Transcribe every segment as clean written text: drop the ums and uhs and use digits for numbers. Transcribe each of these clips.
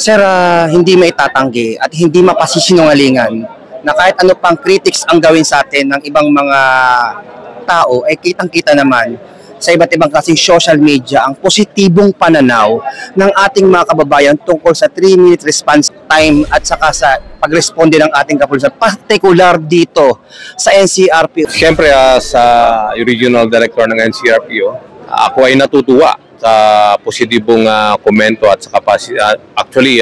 Sir, hindi maitatanggi at hindi mapasisinungalingan na kahit ano pang critics ang gawin sa atin ng ibang mga tao, ay kitang-kita naman sa iba't ibang klaseng social media ang positibong pananaw ng ating mga kababayan tungkol sa 3-minute response time at saka sa pagresponde ng ating kapulisan, particular dito sa NCRPO. Siyempre, sa Regional Director ng NCRPO, ako ay natutuwa sa positibong komento at saka actually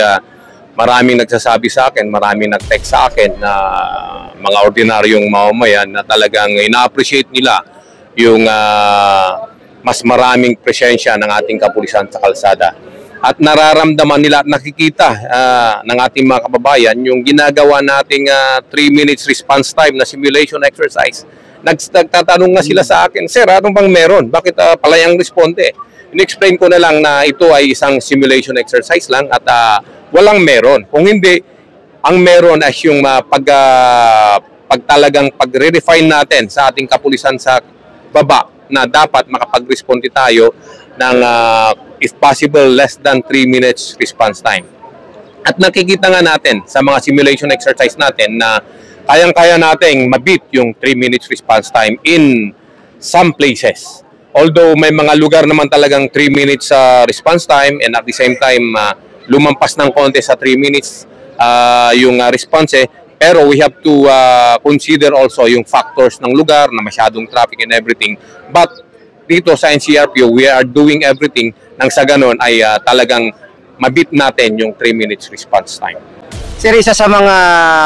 maraming nagsasabi sa akin, maraming nag-text sa akin na mga ordinaryong mamamayan na talagang ina-appreciate nila yung mas maraming presensya ng ating kapulisan sa kalsada. At nararamdaman nila at nakikita ng ating mga kababayan yung ginagawa nating 3 minutes response time na simulation exercise. Nagtatanong nga sila sa akin, Sir, anong bang meron? Bakit palayang responde? In-explain ko na lang na ito ay isang simulation exercise lang at walang meron. Kung hindi, ang meron ay yung talagang pag-refine natin sa ating kapulisan sa baba na dapat makapag-responde tayo ng if possible less than 3 minutes response time. At nakikita nga natin sa mga simulation exercise natin na kayang-kaya nating mabit yung 3 minutes response time in some places. Although may mga lugar naman talagang 3 minutes response time and at the same time lumampas ng konti sa 3 minutes yung response pero we have to consider also yung factors ng lugar na masyadong traffic and everything. But dito sa NCRPO, we are doing everything nang sa ganon ay talagang mabit natin yung 3 minutes response time. Sir, isa sa mga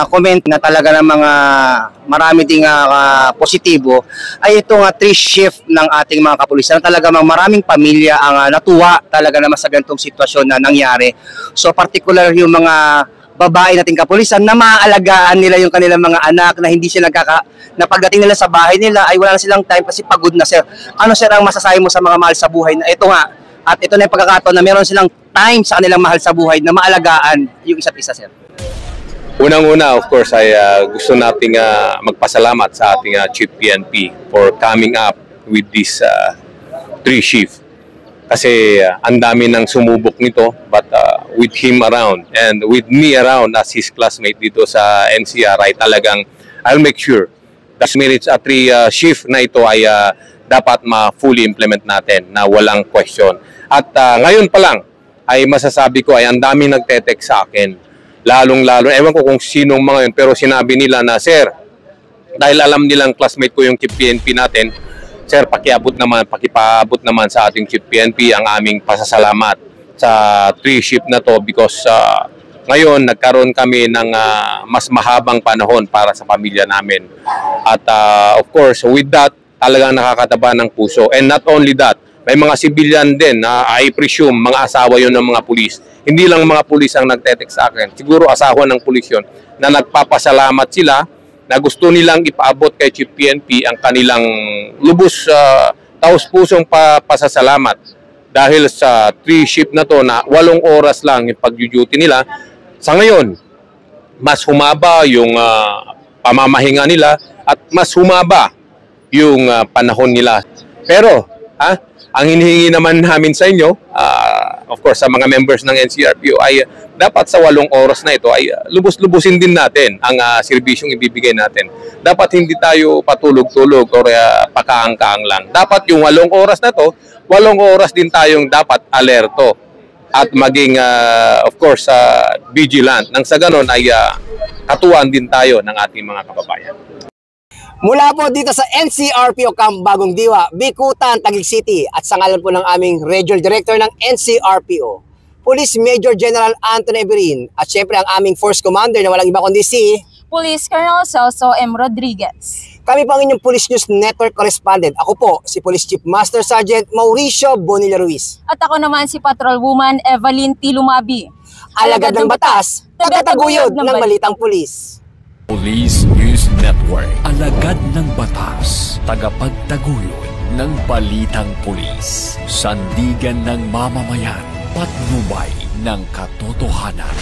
comment na talaga ng mga marami ding positibo ay itong 3 shift ng ating mga kapulisan. Talaga maraming pamilya ang natuwa talaga naman sa ganitong sitwasyon na nangyari. So particular yung mga babae nating kapulisan na maaalagaan nila yung kanilang mga anak na hindi sila na pagdating nila sa bahay nila ay wala na silang time kasi pagod na, sir. Ano, sir, ang masasabi mo sa mga mahal sa buhay na ito nga at ito na yung pagkakataon na meron silang time sa kanilang mahal sa buhay na maalagaan yung isa't isa, sir? Unang-una, of course, ay gusto nating magpasalamat sa ating Chief PNP for coming up with this 3 shift. Kasi ang dami nang sumubok nito, but with him around and with me around as his classmate dito sa NCR ay talagang I'll make sure that minutes 3 shift na ito ay dapat ma-fully implement natin na walang question. At ngayon pa lang ay masasabi ko ay ang dami nagte-text sa akin. Lalong-lalo, ewan ko kung sinong mga yun, pero sinabi nila na, Sir, dahil alam nilang classmate ko yung Chief PNP natin, Sir, pakipaabot naman sa ating Chief PNP ang aming pasasalamat sa 3 shift na to because ngayon nagkaroon kami ng mas mahabang panahon para sa pamilya namin. At of course, with that, talagang nakakataba ng puso. And not only that, may mga civilian din na I presume mga asawa yun ng mga pulis. Hindi lang mga pulis ang nagtetext sa akin. Siguro asawa ng pulis yun na nagpapasalamat sila na gusto nilang ipaabot kay Chief PNP ang kanilang lubos taos-pusong pasasalamat dahil sa 3 shift na to na 8 oras lang yung pag-duty nila. Sa ngayon, mas humaba yung pamamahinga nila at mas humaba yung panahon nila. Pero, ang hinihingi naman namin sa inyo, of course, sa mga members ng NCRPO ay dapat sa 8 oras na ito ay lubos-lubusin din natin ang serbisyong ibibigay natin. Dapat hindi tayo patulog-tulog o pakaang-kaang lang. Dapat yung 8 oras na to, 8 oras din tayong dapat alerto at maging, of course, vigilant. Nang sa ganon ay katuwaan din tayo ng ating mga kababayan. Mula po dito sa NCRPO Camp Bagong Diwa, Bicutan, Taguig City at sa ngalan po ng aming Regional Director ng NCRPO, Police Major General Anthony Eberin at syempre ang aming Force Commander na walang iba kundi si Police Colonel Celso M. Rodriguez. Kami po ang inyong Police News Network Correspondent. Ako po si Police Chief Master Sergeant Mauricio Bonilla Ruiz. At ako naman si Patrol Woman Evelyn T. Lumabi. Alagad ng batas, tagataguyod ng balitang pulis. Police News Network, alagad ng batas, tagapagtaguyod ng balitang pulis, sandigan ng mamamayan, patnubay ng katotohanan.